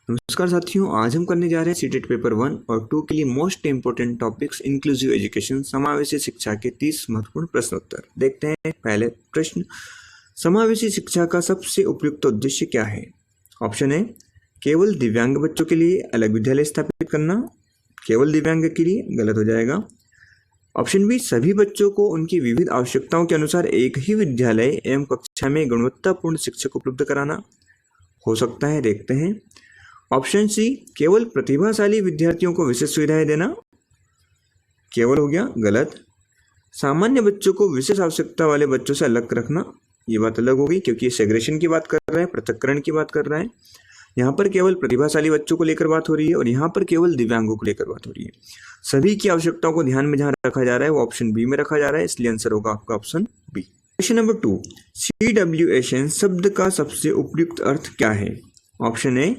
नमस्कार साथियों, आज हम करने जा रहे हैं सीटेट पेपर 1 और 2 के लिए most important topics inclusive education समावेशी शिक्षा के 30 महत्वपूर्ण प्रश्न उत्तर। देखते हैं पहले प्रश्न, समावेशी शिक्षा का सबसे उपयुक्त उद्देश्य क्या है? ऑप्शन ए, केवल दिव्यांग बच्चों के लिए अलग विद्यालय स्थापित करना। केवल दिव्यांग के लिए गलत हो जाएगा। ऑप्शन बी, सभी बच्चों को उनकी विविध आवश्यकताओं के अनुसार एक ही विद्यालय एवं कक्षा में गुणवत्तापूर्ण शिक्षक उपलब्ध कराना। हो सकता है, देखते हैं। ऑप्शन सी, केवल प्रतिभाशाली विद्यार्थियों को विशेष सुविधाएं देना। केवल हो गया, गलत। सामान्य बच्चों को विशेष आवश्यकता वाले बच्चों से अलग रखना, ये बात अलग होगी क्योंकि सेग्रेगेशन की बात कर रहा है, पृथक्करण की बात कर रहा है। यहाँ पर केवल प्रतिभाशाली बच्चों को लेकर बात हो रही है और यहाँ पर केवल दिव्यांगों को लेकर बात हो रही है। सभी की आवश्यकताओं को ध्यान में जहाँ रखा जा रहा है वो ऑप्शन बी में रखा जा रहा है, इसलिए आंसर होगा आपका option B. Question number 2, CWSN शब्द का सबसे उपयुक्त अर्थ क्या है? ऑप्शन ए,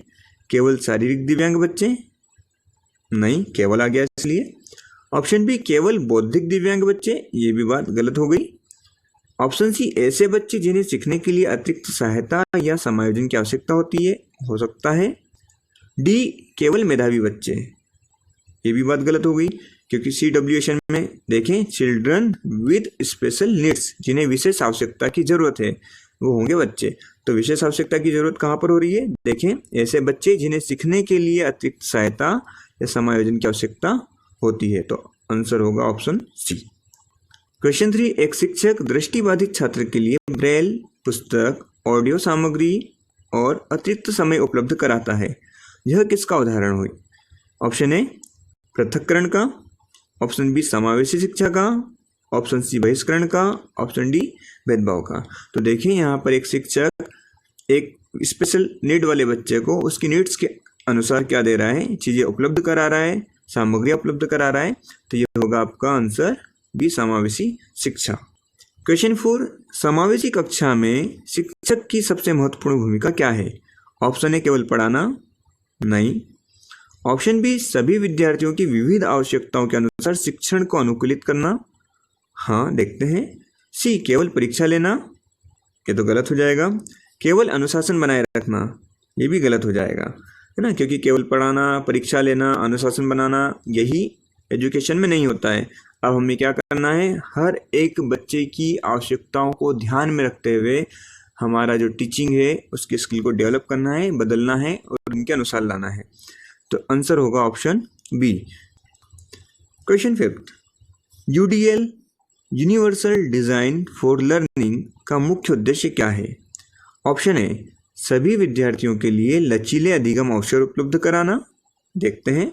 केवल शारीरिक दिव्यांग बच्चे, नहीं, केवल आ गया इसलिए। ऑप्शन बी, केवल बौद्धिक दिव्यांग बच्चे, ये भी बात गलत हो गई। ऑप्शन सी, ऐसे बच्चे जिन्हें सीखने के लिए अतिरिक्त सहायता या समायोजन की आवश्यकता होती है, हो सकता है। डी, केवल मेधावी बच्चे, ये भी बात गलत हो गई क्योंकि CWSN में देखें चिल्ड्रन विद स्पेशल नीड्स, जिन्हें विशेष आवश्यकता की जरूरत है वो होंगे बच्चे। तो विशेष आवश्यकता की जरूरत कहाँ पर हो रही है? देखें, ऐसे बच्चे जिन्हें सीखने के लिए अतिरिक्त सहायता या समायोजन की आवश्यकता होती है, तो आंसर होगा ऑप्शन सी। क्वेश्चन 3, एक शिक्षक दृष्टिबाधित छात्र के लिए ब्रेल, पुस्तक, ऑडियो सामग्री और अतिरिक्त समय उपलब्ध कराता है, यह किसका उदाहरण हुई? ऑप्शन ए, पृथक्करण का। ऑप्शन बी, समावेशी शिक्षा का। ऑप्शन सी, बहिष्करण का। ऑप्शन डी, भेदभाव का। तो देखिए यहाँ पर एक शिक्षक एक स्पेशल नीड वाले बच्चे को उसकी नीड्स के अनुसार क्या दे रहा है, चीज़ें उपलब्ध करा रहा है, सामग्री उपलब्ध करा रहा है, तो ये होगा आपका आंसर बी, समावेशी शिक्षा। क्वेश्चन 4, समावेशी कक्षा में शिक्षक की सबसे महत्वपूर्ण भूमिका क्या है? ऑप्शन ए, केवल पढ़ाना, नहीं। ऑप्शन बी, सभी विद्यार्थियों की विविध आवश्यकताओं के अनुसार शिक्षण को अनुकूलित करना, हाँ, देखते हैं। सी, केवल परीक्षा लेना, ये तो गलत हो जाएगा। केवल अनुशासन बनाए रखना, ये भी गलत हो जाएगा, है ना, क्योंकि केवल पढ़ाना, परीक्षा लेना, अनुशासन बनाना यही एजुकेशन में नहीं होता है। अब हमें क्या करना है, हर एक बच्चे की आवश्यकताओं को ध्यान में रखते हुए हमारा जो टीचिंग है उसकी स्किल को डेवलप करना है, बदलना है और उनके अनुसार लाना है। तो आंसर होगा option B. Question 5, UDL universal design for learning का मुख्य उद्देश्य क्या है? ऑप्शन ए, सभी विद्यार्थियों के लिए लचीले अधिगम अवसर उपलब्ध कराना, देखते हैं।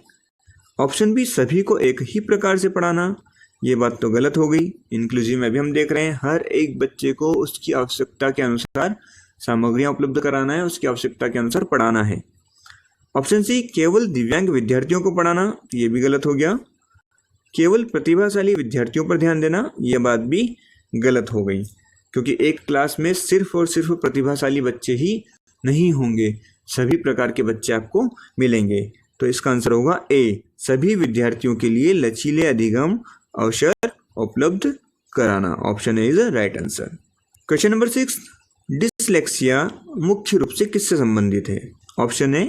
ऑप्शन बी, सभी को एक ही प्रकार से पढ़ाना, ये बात तो गलत हो गई। इंक्लूसिव में भी हम देख रहे हैं हर एक बच्चे को उसकी आवश्यकता के अनुसार सामग्रियाँ उपलब्ध कराना है, उसकी आवश्यकता के अनुसार पढ़ाना है। ऑप्शन सी, केवल दिव्यांग विद्यार्थियों को पढ़ाना, ये भी गलत हो गया। केवल प्रतिभाशाली विद्यार्थियों पर ध्यान देना, यह बात भी गलत हो गई क्योंकि एक क्लास में सिर्फ और सिर्फ प्रतिभाशाली बच्चे ही नहीं होंगे, सभी प्रकार के बच्चे आपको मिलेंगे। तो इसका आंसर होगा ए, सभी विद्यार्थियों के लिए लचीले अधिगम अवसर उपलब्ध कराना। Option A is the right answer. Question number 6, dyslexia मुख्य रूप से किससे संबंधित है? ऑप्शन ए,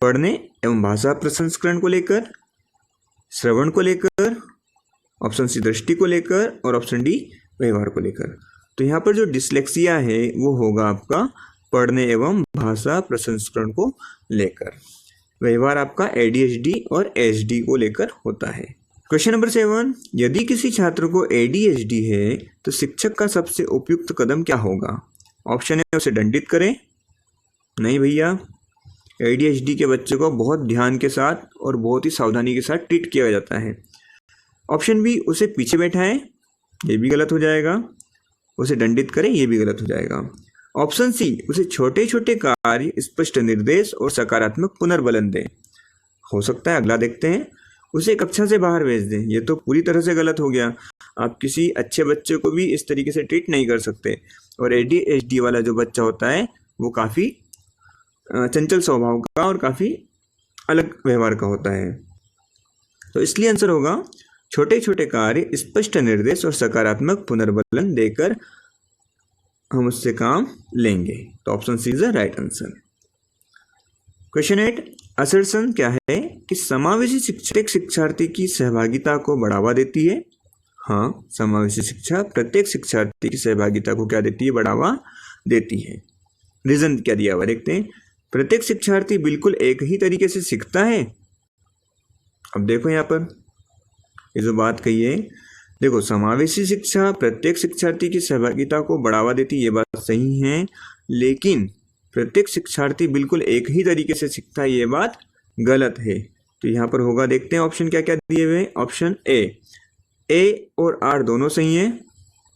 पढ़ने एवं भाषा प्रसंस्करण को लेकर, श्रवण को लेकर, ऑप्शन सी, दृष्टि को लेकर और ऑप्शन डी, व्यवहार को लेकर। तो यहाँ पर जो डिसलेक्सिया है वो होगा आपका पढ़ने एवं भाषा प्रसंस्करण को लेकर। व्यवहार आपका ADHD और HD को लेकर होता है। क्वेश्चन नंबर 7, यदि किसी छात्र को ADHD है तो शिक्षक का सबसे उपयुक्त कदम क्या होगा? ऑप्शन ए, उसे दंडित करें, नहीं भैया, ADHD के बच्चे को बहुत ध्यान के साथ और बहुत ही सावधानी के साथ ट्रीट किया जाता है। ऑप्शन बी, उसे पीछे बैठाएं, ये भी गलत हो जाएगा। उसे दंडित करें, ये भी गलत हो जाएगा। ऑप्शन सी, उसे छोटे छोटे कार्य, स्पष्ट निर्देश और सकारात्मक पुनर्बलन दें, हो सकता है। अगला देखते हैं, उसे कक्षा से बाहर भेज दें, ये तो पूरी तरह से गलत हो गया। आप किसी अच्छे बच्चे को भी इस तरीके से ट्रीट नहीं कर सकते और ADHD वाला जो बच्चा होता है वो काफ़ी चंचल स्वभाव का और काफ़ी अलग व्यवहार का होता है। तो इसलिए आंसर होगा छोटे छोटे कार्य, स्पष्ट निर्देश और सकारात्मक पुनर्बलन देकर हम उससे काम लेंगे। तो option C is the right answer. Question 8, assertion क्या है कि समावेशी शिक्षा प्रत्येक शिक्षार्थी की सहभागिता को बढ़ावा देती है। हाँ, समावेशी शिक्षा प्रत्येक शिक्षार्थी की सहभागिता को क्या देती है, बढ़ावा देती है। रीजन क्या दिया हुआ देखते हैं। प्रत्येक शिक्षार्थी बिल्कुल एक ही तरीके से सीखता है। अब देखो यहाँ पर ये जो बात कही है, देखो समावेशी शिक्षा प्रत्येक शिक्षार्थी की सहभागिता को बढ़ावा देती है, ये बात सही है, लेकिन प्रत्येक शिक्षार्थी बिल्कुल एक ही तरीके से सीखता है, ये बात गलत है। तो यहाँ पर होगा, देखते हैं ऑप्शन क्या क्या दिए हुए। ऑप्शन ए और आर दोनों सही है,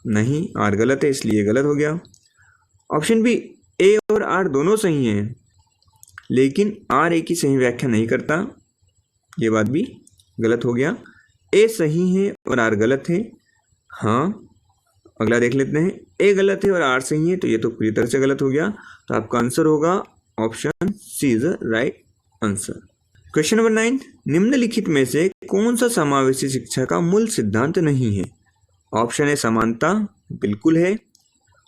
नहीं आर गलत है इसलिए गलत हो गया। ऑप्शन बी, ए और आर दोनों सही हैं लेकिन आर ए की सही व्याख्या नहीं करता, ये बात भी गलत हो गया। ए सही है और आर गलत है। हाँ, अगला देख लेते हैं, ए गलत है और आर सही है, तो ये तो पूरी तरह से गलत हो गया। तो आपका आंसर होगा option C is the right answer. Question number 9, निम्नलिखित में से कौन सा समावेशी शिक्षा का मूल सिद्धांत नहीं है। ऑप्शन ए समानता, बिल्कुल है।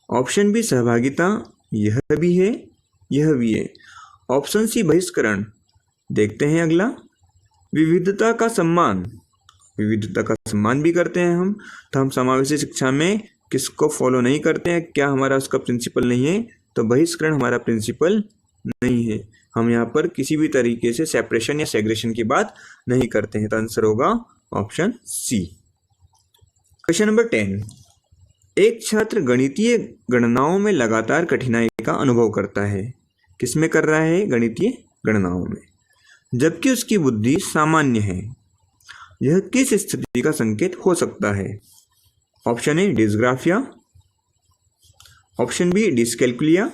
ऑप्शन बी सहभागिता, यह भी है, यह भी है। ऑप्शन सी बहिष्करण। देखते हैं अगला, विविधता का सम्मान, विविधता का सम्मान भी करते हैं हम, तो हम समावेशी शिक्षा में किसको फॉलो नहीं करते हैं, क्या हमारा उसका प्रिंसिपल नहीं है, तो बहिष्करण हमारा प्रिंसिपल नहीं है। हम यहाँ पर किसी भी तरीके से सेपरेशन या सेग्रेशन की बात नहीं करते हैं, तो आंसर होगा ऑप्शन सी। क्वेश्चन नंबर 10, एक छात्र गणितीय गणनाओं में लगातार कठिनाई का अनुभव करता है। किसमें कर रहा है, गणितीय गणनाओं में, जबकि उसकी बुद्धि सामान्य है। यह किस स्थिति का संकेत हो सकता है। Option A dysgraphia, option B dyscalculia,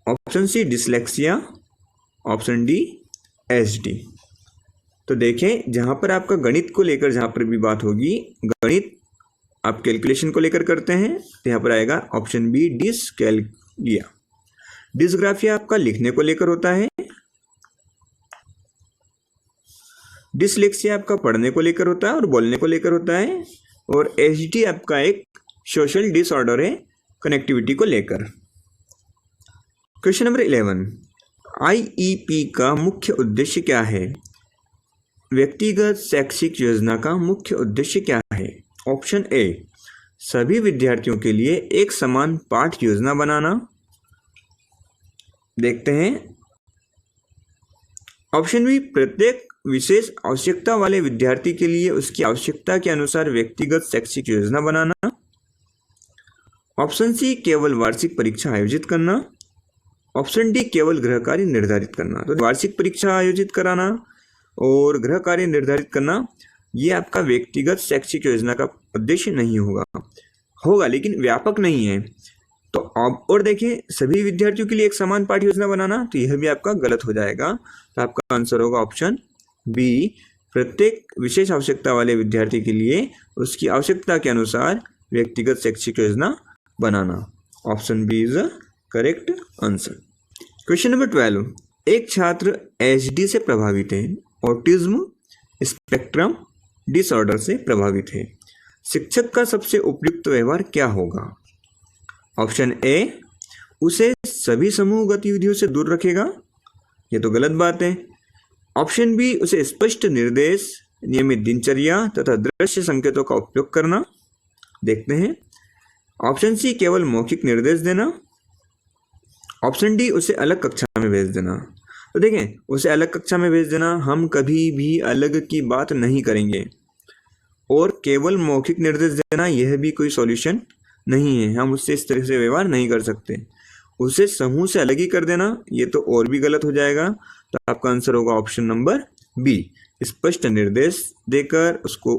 option C dyslexia, option D SD. तो देखें, जहां पर आपका गणित को लेकर जहां पर भी बात होगी, गणित आप कैलकुलेशन को लेकर करते हैं, तो यहाँ पर आएगा ऑप्शन बी डिसकैल्कुलिया। डिसग्राफिया आपका लिखने को लेकर होता है, डिसलेक्सिया आपका पढ़ने को लेकर होता है और बोलने को लेकर होता है, और एचडी आपका एक सोशल डिसऑर्डर है कनेक्टिविटी को लेकर। क्वेश्चन नंबर 11, आईईपी का मुख्य उद्देश्य क्या है। व्यक्तिगत शैक्षिक योजना का मुख्य उद्देश्य क्या है। ऑप्शन ए सभी विद्यार्थियों के लिए एक समान पाठ योजना बनाना। देखते हैं, ऑप्शन बी प्रत्येक विशेष आवश्यकता वाले विद्यार्थी के लिए उसकी आवश्यकता के अनुसार व्यक्तिगत शैक्षिक योजना बनाना। ऑप्शन सी केवल वार्षिक परीक्षा आयोजित करना। ऑप्शन डी केवल गृह कार्य निर्धारित करना। तो वार्षिक परीक्षा आयोजित कराना और गृह कार्य निर्धारित करना, ये आपका व्यक्तिगत शैक्षिक योजना का उद्देश्य नहीं होगा लेकिन व्यापक नहीं है। तो अब और देखिए, सभी विद्यार्थियों के लिए एक समान पाठ्य योजना बनाना, तो यह भी आपका गलत हो जाएगा। तो आपका आंसर होगा ऑप्शन बी, प्रत्येक विशेष आवश्यकता वाले विद्यार्थी के लिए उसकी आवश्यकता के अनुसार व्यक्तिगत शैक्षिक योजना बनाना। Option B is the correct answer. Question number 12, एक छात्र एचडी से प्रभावित है, ऑटिज्म स्पेक्ट्रम डिसऑर्डर से प्रभावित है। शिक्षक का सबसे उपयुक्त व्यवहार क्या होगा। ऑप्शन ए उसे सभी समूह गतिविधियों से दूर रखेगा, ये तो गलत बात है। ऑप्शन बी उसे स्पष्ट निर्देश, नियमित दिनचर्या तथा दृश्य संकेतों का उपयोग करना। देखते हैं, ऑप्शन सी केवल मौखिक निर्देश देना। ऑप्शन डी उसे अलग कक्षा में भेज देना। तो देखें, उसे अलग कक्षा में भेज देना, हम कभी भी अलग की बात नहीं करेंगे, और केवल मौखिक निर्देश देना यह भी कोई सॉल्यूशन नहीं है, हम उससे इस तरह से व्यवहार नहीं कर सकते। उसे समूह से अलग ही कर देना, ये तो और भी गलत हो जाएगा। तो आपका आंसर होगा ऑप्शन नंबर बी, स्पष्ट निर्देश देकर उसको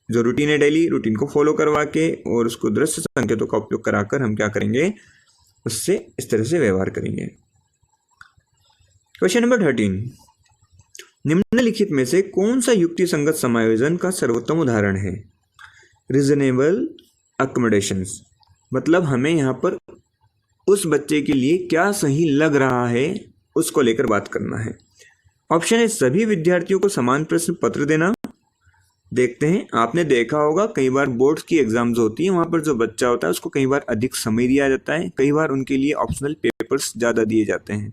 जो रूटीन है डेली रूटीन को फॉलो करवा के और उसको दृश्य संकेतों का उपयोग कराकर हम क्या करेंगे, उससे इस तरह से व्यवहार करेंगे। क्वेश्चन नंबर 13, निम्नलिखित में से कौन सा युक्ति संगत समायोजन का सर्वोत्तम उदाहरण है। रीजनेबल अकोमोडेशंस, मतलब हमें यहाँ पर उस बच्चे के लिए क्या सही लग रहा है उसको लेकर बात करना है। ऑप्शन है सभी विद्यार्थियों को समान प्रश्न पत्र देना। देखते हैं, आपने देखा होगा कई बार बोर्ड्स की एग्जाम्स होती है, वहाँ पर जो बच्चा होता है उसको कई बार अधिक समय दिया जाता है, कई बार उनके लिए ऑप्शनल पेपर्स ज़्यादा दिए जाते हैं।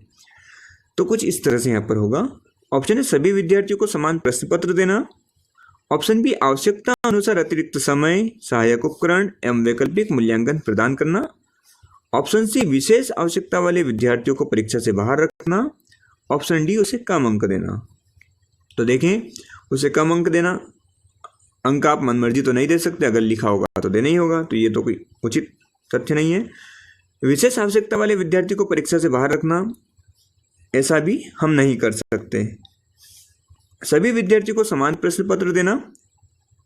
तो कुछ इस तरह से यहाँ पर होगा। ऑप्शन है सभी विद्यार्थियों को समान प्रश्न पत्र देना। ऑप्शन बी आवश्यकता अनुसार अतिरिक्त समय, सहायक उपकरण एवं वैकल्पिक मूल्यांकन प्रदान करना। ऑप्शन सी विशेष आवश्यकता वाले विद्यार्थियों को परीक्षा से बाहर रखना। ऑप्शन डी उसे कम अंक देना। तो देखें, उसे कम अंक देना, अंक आप मनमर्जी तो नहीं दे सकते, अगर लिखा होगा तो देना ही होगा, तो ये तो कोई उचित तथ्य नहीं है। विशेष आवश्यकता वाले विद्यार्थी को परीक्षा से बाहर रखना, ऐसा भी हम नहीं कर सकते। सभी विद्यार्थियों को समान प्रश्न पत्र देना,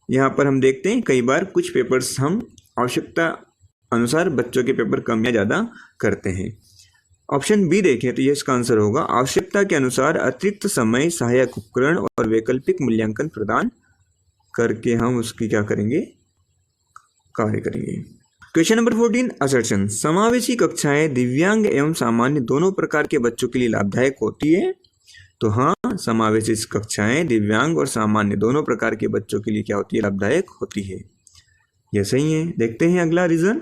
यहाँ पर हम देखते हैं कई बार कुछ पेपर्स हम आवश्यकता अनुसार बच्चों के पेपर कम या ज़्यादा करते हैं। ऑप्शन बी देखें तो ये इसका आंसर होगा आवश्यकता के अनुसार अतिरिक्त समय, सहायक उपकरण और वैकल्पिक मूल्यांकन प्रदान करके हम उसकी क्या करेंगे, कार्य करेंगे। क्वेश्चन नंबर 14 असर्शन, समावेशी कक्षाएं दिव्यांग एवं सामान्य दोनों प्रकार के बच्चों के लिए लाभदायक होती है। तो हाँ, समावेशी कक्षाएं दिव्यांग और सामान्य दोनों प्रकार के बच्चों के लिए क्या होती है, लाभदायक होती है। यह सही है। देखते हैं अगला रीजन,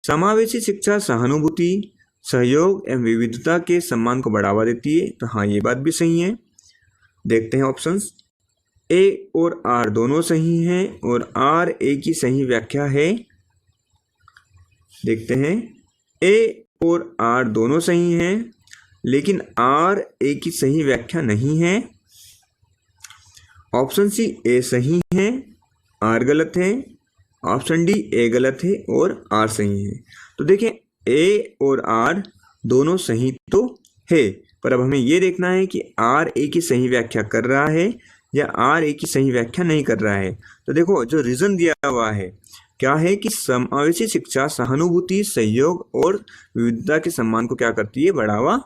समावेशी शिक्षा सहानुभूति, सहयोग एवं विविधता के सम्मान को बढ़ावा देती है। तो हाँ, ये बात भी सही है। देखते हैं ऑप्शंस, ए और आर दोनों सही हैं और आर ए की सही व्याख्या है। देखते हैं, ए और आर दोनों सही हैं, लेकिन आर ए की सही व्याख्या नहीं है। ऑप्शन सी ए सही है, आर गलत है। ऑप्शन डी ए गलत है और आर सही है। तो देखें, ए और आर दोनों सही तो है, पर अब हमें ये देखना है कि आर ए की सही व्याख्या कर रहा है या आर ए की सही व्याख्या नहीं कर रहा है। तो देखो, जो रीजन दिया हुआ है क्या है कि समावेशी शिक्षा सहानुभूति, सहयोग और विविधता के सम्मान को क्या करती है, बढ़ावा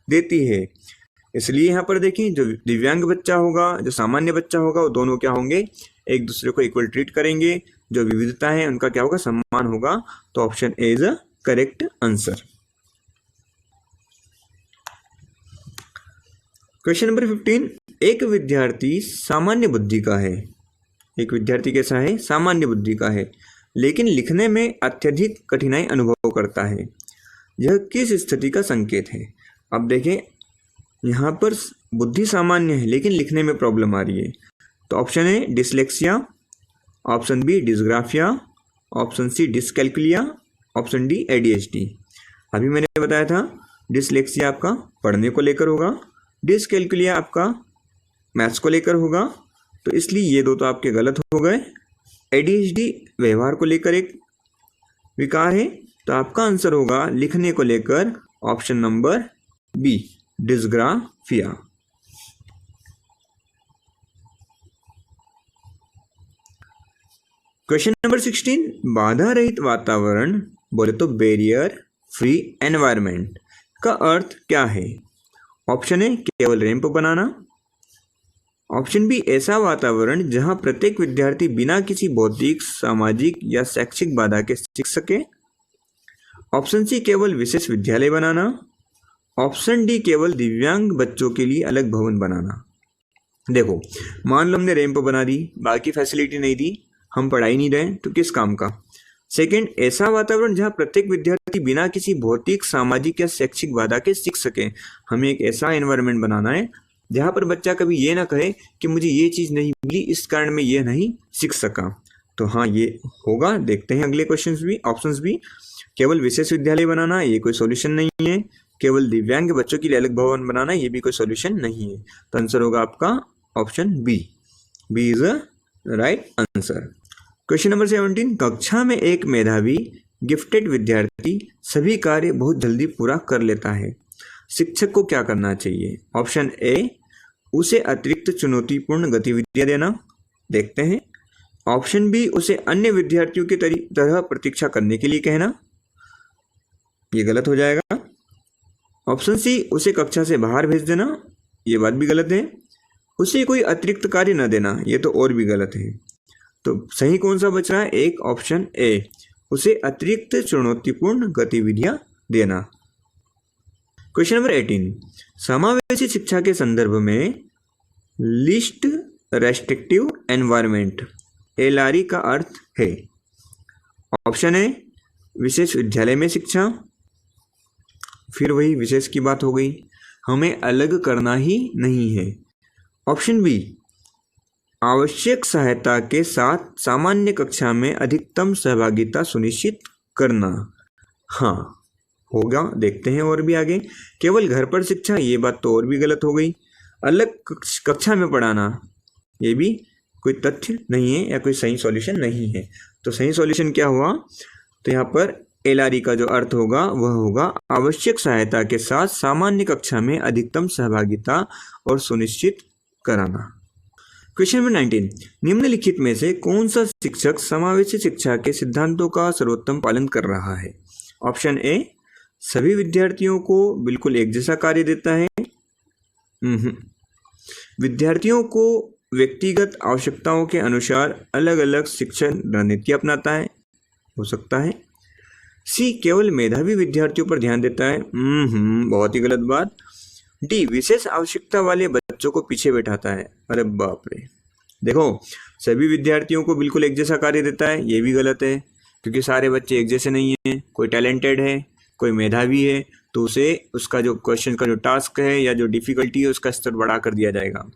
देती है। इसलिए यहाँ पर देखें, जो दिव्यांग बच्चा होगा, जो सामान्य बच्चा होगा, वो दोनों क्या होंगे, एक दूसरे को इक्वल ट्रीट करेंगे। जो विविधता है उनका क्या होगा, सम्मान होगा। तो option A is a correct answer. Question number 15, एक विद्यार्थी सामान्य बुद्धि का है। एक विद्यार्थी कैसा है, सामान्य बुद्धि का है, लेकिन लिखने में अत्यधिक कठिनाई अनुभव करता है। यह किस स्थिति का संकेत है। अब देखें, यहाँ पर बुद्धि सामान्य है लेकिन लिखने में प्रॉब्लम आ रही है। तो option A dyslexia, option B dysgraphia, option C dyscalculia, option D ADHD. अभी मैंने बताया था डिसलेक्सिया आपका पढ़ने को लेकर होगा, डिसकैल्कुलिया आपका मैथ्स को लेकर होगा, तो इसलिए ये दो तो आपके गलत हो गए। एडीएचडी व्यवहार को लेकर एक विकार है, तो आपका आंसर होगा लिखने को लेकर option number B dysgraphia. Question number 16, बाधा रहित वातावरण बोले तो बैरियर फ्री एनवायरनमेंट का अर्थ क्या है। ऑप्शन ए केवल रैंप बनाना। ऑप्शन बी ऐसा वातावरण जहां प्रत्येक विद्यार्थी बिना किसी भौतिक, सामाजिक या शैक्षिक बाधा के सीख सके। ऑप्शन सी केवल विशेष विद्यालय बनाना। ऑप्शन डी केवल दिव्यांग बच्चों के लिए अलग भवन बनाना। देखो, मान लो हमने रैंप बना दी, बाकी फैसिलिटी नहीं दी, हम पढ़ाई नहीं रहे, तो किस काम का। सेकंड, ऐसा वातावरण जहां प्रत्येक विद्यार्थी बिना किसी भौतिक, सामाजिक या शैक्षिक बाधा के सीख सके। हमें एक ऐसा एनवायरनमेंट बनाना है जहां पर बच्चा कभी ये ना कहे कि मुझे ये चीज़ नहीं मिली, इस कारण मैं ये नहीं सीख सका। तो हाँ, ये होगा। देखते हैं अगले क्वेश्चंस भी, ऑप्शंस भी। केवल विशेष विद्यालय बनाना, ये कोई सोल्यूशन नहीं है। केवल दिव्यांग बच्चों के लिए अलग भवन बनाना, ये भी कोई सोल्यूशन नहीं है। तो आंसर होगा आपका option B. B is a right answer. Question number 17, कक्षा में एक मेधावी गिफ्टेड विद्यार्थी सभी कार्य बहुत जल्दी पूरा कर लेता है। शिक्षक को क्या करना चाहिए। ऑप्शन ए उसे अतिरिक्त चुनौतीपूर्ण गतिविधियां देना। देखते हैं। ऑप्शन बी उसे अन्य विद्यार्थियों की तरह प्रतीक्षा करने के लिए कहना। ये गलत हो जाएगा। ऑप्शन सी उसे कक्षा से बाहर भेज देना। ये बात भी गलत है। उसे कोई अतिरिक्त कार्य न देना, ये तो और भी गलत है। तो सही कौन सा बच रहा है, एक ऑप्शन ए उसे अतिरिक्त चुनौतीपूर्ण गतिविधियां देना। क्वेश्चन नंबर 18, समावेशी शिक्षा के संदर्भ में लिस्ट रेस्ट्रिक्टिव एनवायरनमेंट एलआरई का अर्थ है। ऑप्शन ए विशेष विद्यालय में शिक्षा, फिर वही विशेष की बात हो गई। हमें अलग करना ही नहीं है। ऑप्शन बी, आवश्यक सहायता के साथ सामान्य कक्षा में अधिकतम सहभागिता सुनिश्चित करना। हाँ होगा, देखते हैं और भी आगे। केवल घर पर शिक्षा, ये बात तो और भी गलत हो गई। अलग कक्षा में पढ़ाना, ये भी कोई तथ्य नहीं है या कोई सही सॉल्यूशन नहीं है। तो सही सॉल्यूशन क्या हुआ, तो यहाँ पर LRE का जो अर्थ होगा वह होगा आवश्यक सहायता के साथ सामान्य कक्षा में अधिकतम सहभागिता और सुनिश्चित कराना। क्वेश्चन नंबर 19, निम्नलिखित में से कौन सा शिक्षक समावेशी शिक्षा के सिद्धांतों का सर्वोत्तम पालन कर रहा है। ऑप्शन ए, सभी विद्यार्थियों को बिल्कुल एक जैसा कार्य देता है। विद्यार्थियों को व्यक्तिगत आवश्यकताओं के अनुसार अलग अलग शिक्षण रणनीति अपनाता है, हो सकता है। सी, केवल मेधावी विद्यार्थियों पर ध्यान देता है। बहुत ही गलत बात। डी, विशेष आवश्यकता वाले बच्चों को पीछे बैठाता है। अरे बाप रे, देखो सभी विद्यार्थियों को बिल्कुल एक जैसा कार्य देता है, ये भी गलत है, क्योंकि सारे बच्चे एक जैसे नहीं हैं। कोई टैलेंटेड है, कोई मेधावी है, तो उसे उसका जो क्वेश्चन का जो टास्क है या जो डिफिकल्टी है उसका स्तर बढ़ा कर दिया जाएगा।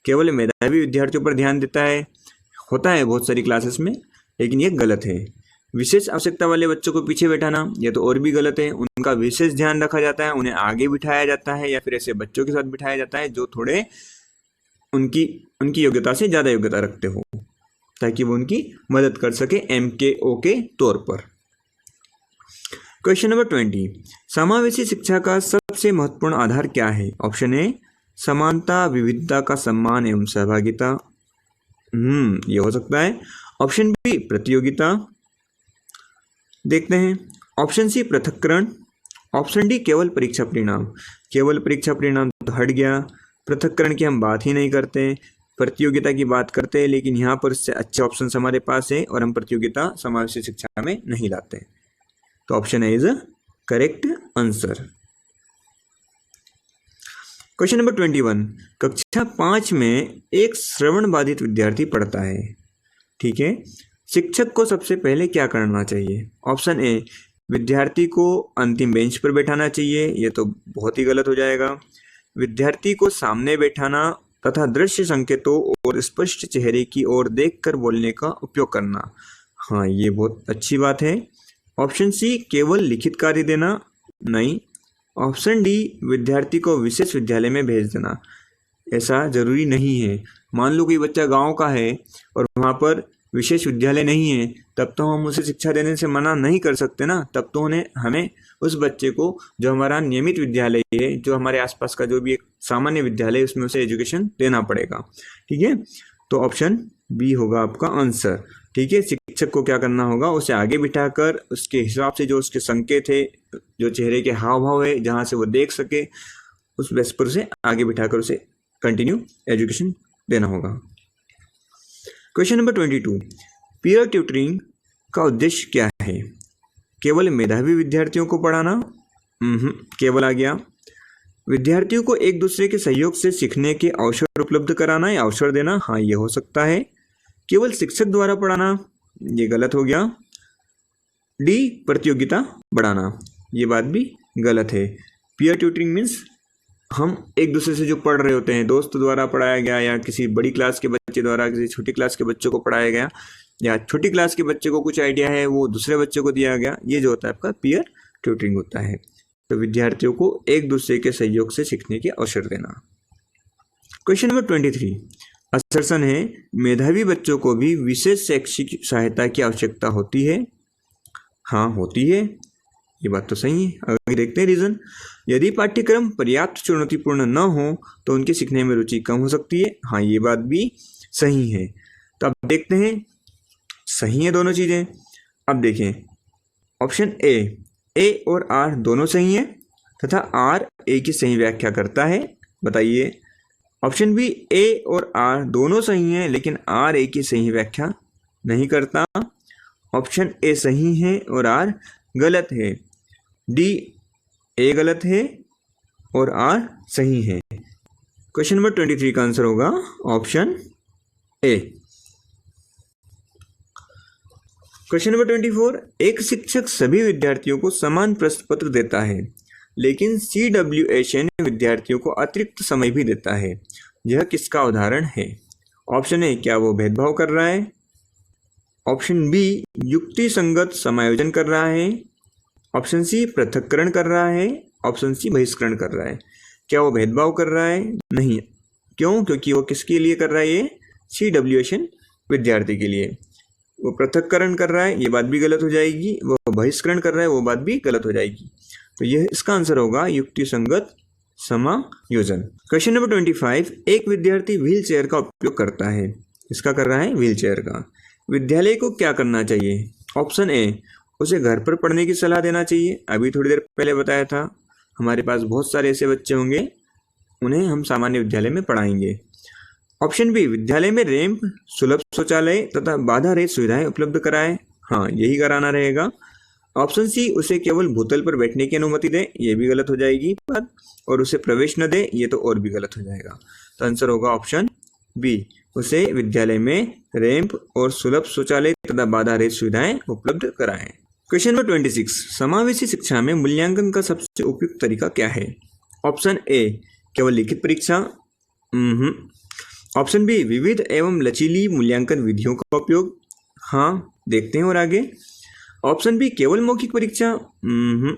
केवल मेधावी विद्यार्थियों पर ध्यान देता है, होता है बहुत सारी क्लासेस में, लेकिन ये गलत है। विशेष आवश्यकता वाले बच्चों को पीछे बैठाना, ये तो और भी गलत है। उनका विशेष ध्यान रखा जाता है, उन्हें आगे बिठाया जाता है या फिर ऐसे बच्चों के साथ बिठाया जाता है जो थोड़े उनकी योग्यता से ज़्यादा योग्यता रखते हो, ताकि वो उनकी मदद कर सके MKO के तौर पर। क्वेश्चन नंबर 20, समावेशी शिक्षा का सबसे महत्वपूर्ण आधार क्या है। ऑप्शन ए, समानता, विविधता का सम्मान एवं सहभागिता। ये हो सकता है। ऑप्शन बी, प्रतियोगिता। देखते हैं। ऑप्शन सी, पृथक्करण। ऑप्शन डी, केवल परीक्षा परिणाम। केवल परीक्षा परिणाम तो हट गया, पृथक्करण की हम बात ही नहीं करते, प्रतियोगिता की बात करते हैं, लेकिन यहाँ पर इससे अच्छे ऑप्शन हमारे पास है और हम प्रतियोगिता समावेशी शिक्षा में नहीं लाते। तो option A is a correct answer. Question number 21, कक्षा 5 में एक श्रवण बाधित विद्यार्थी पढ़ता है, ठीक है। शिक्षक को सबसे पहले क्या करना चाहिए। ऑप्शन ए, विद्यार्थी को अंतिम बेंच पर बैठाना चाहिए, ये तो बहुत ही गलत हो जाएगा। विद्यार्थी को सामने बैठाना तथा दृश्य संकेतों और स्पष्ट चेहरे की ओर देखकर बोलने का उपयोग करना। हाँ, ये बहुत अच्छी बात है। ऑप्शन सी, केवल लिखित कार्य देना। नहीं। ऑप्शन डी, विद्यार्थी को विशेष विद्यालय में भेज देना। ऐसा जरूरी नहीं है। मान लो कोई बच्चा गांव का है और वहाँ पर विशेष विद्यालय नहीं है, तब तो हम उसे शिक्षा देने से मना नहीं कर सकते ना। तब तो हमें उस बच्चे को जो हमारा नियमित विद्यालय है, जो हमारे आसपास का जो भी एक सामान्य विद्यालय है, उसमें उसे एजुकेशन देना पड़ेगा, ठीक है। तो ऑप्शन बी होगा आपका आंसर, ठीक है। शिक्षक को क्या करना होगा, उसे आगे बिठाकर उसके हिसाब से जो उसके संकेत है, जो चेहरे के हाव भाव है, जहाँ से वो देख सके, उस बेस पर उसे आगे बिठाकर उसे कंटिन्यू एजुकेशन देना होगा। क्वेश्चन नंबर 22, पीयर ट्यूटरिंग का उद्देश्य क्या है। केवल मेधावी विद्यार्थियों को पढ़ाना। केवल आ गया। विद्यार्थियों को एक दूसरे के सहयोग से सीखने के अवसर उपलब्ध कराना या अवसर देना। हाँ, ये हो सकता है। केवल शिक्षक द्वारा पढ़ाना, ये गलत हो गया। डी, प्रतियोगिता बढ़ाना, ये बात भी गलत है। पीयर ट्यूटरिंग मीन्स हम एक दूसरे से जो पढ़ रहे होते हैं, दोस्त द्वारा पढ़ाया गया या किसी बड़ी क्लास के बच्चे द्वारा किसी छोटी क्लास के बच्चों को पढ़ाया गया, या छोटी क्लास के बच्चे को कुछ आइडिया है वो दूसरे बच्चे को दिया गया, ये जो होता है आपका पीयर ट्यूटरिंग होता है। तो विद्यार्थियों को एक दूसरे के सहयोग से सीखने के अवसर देना। क्वेश्चन नंबर 23, असर्शन है मेधावी बच्चों को भी विशेष शैक्षिक सहायता की आवश्यकता होती है। हाँ, होती है, ये बात तो सही है। आगे देखते हैं रीजन। यदि पाठ्यक्रम पर्याप्त चुनौतीपूर्ण न हो तो उनके सीखने में रुचि कम हो सकती है। हाँ, ये बात भी सही है। तो अब देखते हैं, सही है दोनों चीजें। अब देखें, ऑप्शन ए और आर दोनों सही है तथा आर ए की सही व्याख्या करता है। बताइए। ऑप्शन बी, ए और आर दोनों सही है लेकिन आर ए की सही व्याख्या नहीं करता। ऑप्शन ए सही है और आर गलत है। डी, ए गलत है और आर सही है। क्वेश्चन नंबर 23 का आंसर होगा ऑप्शन ए। क्वेश्चन नंबर 24, एक शिक्षक सभी विद्यार्थियों को समान प्रश्न पत्र देता है लेकिन CWSN विद्यार्थियों को अतिरिक्त समय भी देता है। यह किसका उदाहरण है? ऑप्शन ए, क्या वो भेदभाव कर रहा है? ऑप्शन बी, युक्ति संगत समायोजन कर रहा है? ऑप्शन सी, पृथक्करण कर रहा है? ऑप्शन सी, बहिष्करण कर रहा है। क्या वो भेदभाव कर रहा है? नहीं। क्यों? क्योंकि वो किसके लिए कर रहा है? ये CWSN विद्यार्थी के लिए। वो पृथक्करण कर रहा है, ये बात भी गलत हो जाएगी। वो बहिष्करण कर रहा है, वो बात भी गलत हो जाएगी। तो यह इसका आंसर होगा युक्ति संगत समायोजन। क्वेश्चन नंबर 25, एक विद्यार्थी व्हील चेयर का उपयोग करता है। इसका कर रहा है व्हील चेयर का। विद्यालय को क्या करना चाहिए? ऑप्शन ए, उसे घर पर पढ़ने की सलाह देना चाहिए। अभी थोड़ी देर पहले बताया था, हमारे पास बहुत सारे ऐसे बच्चे होंगे, उन्हें हम सामान्य विद्यालय में पढ़ाएंगे। ऑप्शन बी, विद्यालय में रैंप, सुलभ शौचालय तथा बाधा रहित सुविधाएं उपलब्ध कराएं। हाँ, यही कराना रहेगा। ऑप्शन सी, उसे केवल भूतल पर बैठने की अनुमति दे। ये भी गलत हो जाएगी बात। और उसे प्रवेश न दे, ये तो और भी गलत हो जाएगा। तो आंसर होगा ऑप्शन बी, उसे विद्यालय में रैंप और सुलभ शौचालय तथा बाधा रहित सुविधाएं उपलब्ध कराएं। क्वेश्चन नंबर 26, समावेशी शिक्षा में मूल्यांकन का सबसे उपयुक्त तरीका क्या है? ऑप्शन ए, केवल लिखित परीक्षा। ऑप्शन बी, विविध एवं लचीली मूल्यांकन विधियों का उपयोग। हाँ, देखते हैं और आगे। ऑप्शन बी, केवल मौखिक परीक्षा।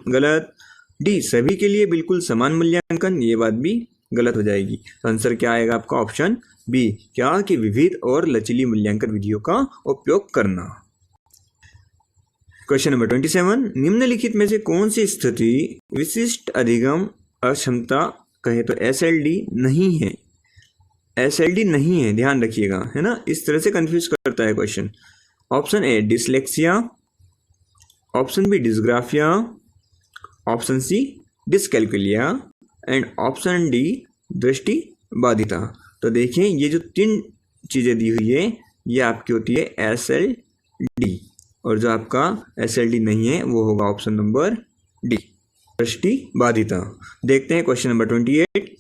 गलत। डी, सभी के लिए बिल्कुल समान मूल्यांकन। ये बात भी गलत हो जाएगी। तो आंसर क्या आएगा आपका? ऑप्शन बी, क्या कि विविध और लचीली मूल्यांकन विधियों का उपयोग करना। क्वेश्चन नंबर 27, निम्नलिखित में से कौन सी स्थिति विशिष्ट अधिगम अक्षमता कहे तो SLD नहीं है? SLD नहीं है, ध्यान रखिएगा, है ना। इस तरह से कंफ्यूज करता है question. Option A, dyslexia. Option B, dysgraphia. Option C, dyscalculia. And option D, दृष्टि बाधिता। तो देखिए, ये जो 3 चीज़ें दी हुई है, ये आपकी होती है SLD, और जो आपका SLD नहीं है वो होगा ऑप्शन नंबर डी, दृष्टि बाधिता। देखते हैं क्वेश्चन नंबर 28,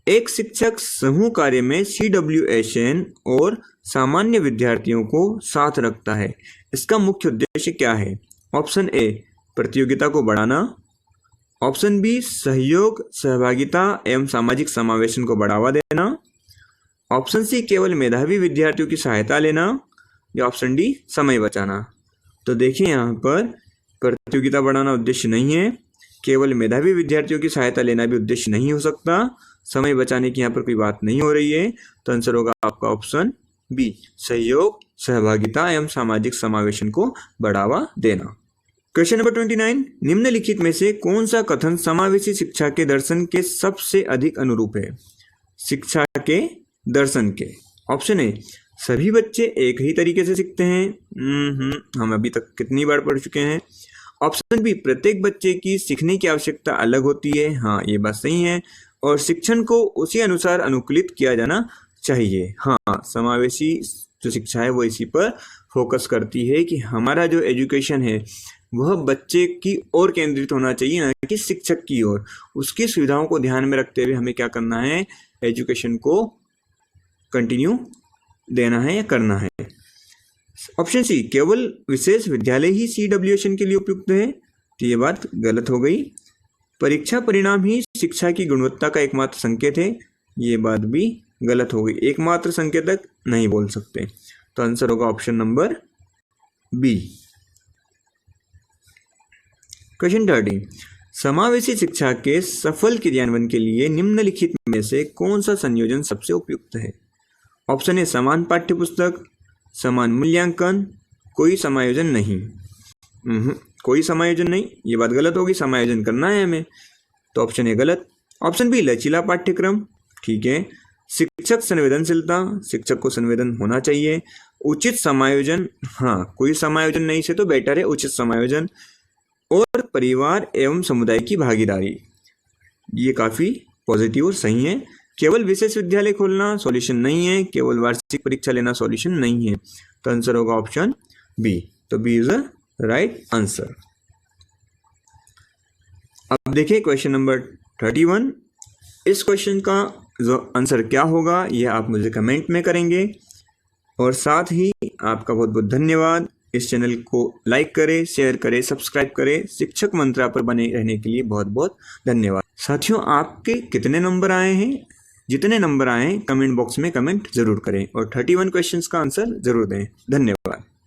एक शिक्षक समूह कार्य में CWSN और सामान्य विद्यार्थियों को साथ रखता है। इसका मुख्य उद्देश्य क्या है? ऑप्शन ए, प्रतियोगिता को बढ़ाना। ऑप्शन बी, सहयोग, सहभागिता एवं सामाजिक समावेशन को बढ़ावा देना। ऑप्शन सी, केवल मेधावी विद्यार्थियों की सहायता लेना। या ऑप्शन डी, समय बचाना। तो देखिए, यहाँ पर प्रतियोगिता बढ़ाना उद्देश्य नहीं है, केवल मेधावी विद्यार्थियों की सहायता लेना भी उद्देश्य नहीं हो सकता, समय बचाने की यहाँ पर कोई बात नहीं हो रही है। तो आंसर होगा आपका ऑप्शन बी, सहयोग, सहभागिता एवं सामाजिक समावेशन को बढ़ावा देना। क्वेश्चन नंबर 29, निम्नलिखित में से कौन सा कथन समावेशी शिक्षा के दर्शन के सबसे अधिक अनुरूप है? शिक्षा के दर्शन के। ऑप्शन ए, सभी बच्चे एक ही तरीके से सीखते हैं। हम अभी तक कितनी बार पढ़ चुके हैं। ऑप्शन बी, प्रत्येक बच्चे की सीखने की आवश्यकता अलग होती है। हाँ, ये बात सही है। और शिक्षण को उसी अनुसार अनुकूलित किया जाना चाहिए। हाँ, समावेशी जो शिक्षा है वो इसी पर फोकस करती है कि हमारा जो एजुकेशन है वह बच्चे की ओर केंद्रित होना चाहिए, ना कि शिक्षक की ओर। उसकी सुविधाओं को ध्यान में रखते हुए हमें क्या करना है? एजुकेशन को कंटिन्यू देना है या करना है। ऑप्शन सी, केवल विशेष विद्यालय ही CWSN के लिए उपयुक्त है। तो ये बात गलत हो गई। परीक्षा परिणाम ही शिक्षा की गुणवत्ता का एकमात्र संकेत है। ये बात भी गलत हो गई। एकमात्र संकेतक नहीं बोल सकते। तो आंसर होगा ऑप्शन नंबर बी। क्वेश्चन 30, समावेशी शिक्षा के सफल क्रियान्वयन के लिए निम्नलिखित में से कौन सा संयोजन सबसे उपयुक्त है? ऑप्शन ए, समान पाठ्यपुस्तक, समान मूल्यांकन, कोई समायोजन नहीं। कोई समायोजन नहीं, ये बात गलत होगी। समायोजन करना है हमें, तो ऑप्शन ए गलत। ऑप्शन बी, लचीला पाठ्यक्रम, ठीक है। शिक्षक संवेदनशीलता, शिक्षक को संवेदन होना चाहिए। उचित समायोजन, हाँ, कोई समायोजन नहीं से तो बेटर है उचित समायोजन। और परिवार एवं समुदाय की भागीदारी, ये काफ़ी पॉजिटिव और सही है। केवल विशेष विद्यालय खोलना सॉल्यूशन नहीं है, केवल वार्षिक परीक्षा लेना सॉल्यूशन नहीं है। तो आंसर होगा ऑप्शन बी। तो B is the right answer. अब देखिए क्वेश्चन नंबर 31। इस क्वेश्चन का जो आंसर क्या होगा यह आप मुझे कमेंट में करेंगे। और साथ ही आपका बहुत बहुत धन्यवाद। इस चैनल को लाइक करें, शेयर करें, सब्सक्राइब करें। शिक्षक मंत्रा पर बने रहने के लिए बहुत बहुत धन्यवाद। साथियों, आपके कितने नंबर आए हैं? जितने नंबर आए हैं कमेंट बॉक्स में कमेंट जरूर करें और 31 क्वेश्चंस का आंसर जरूर दें। धन्यवाद।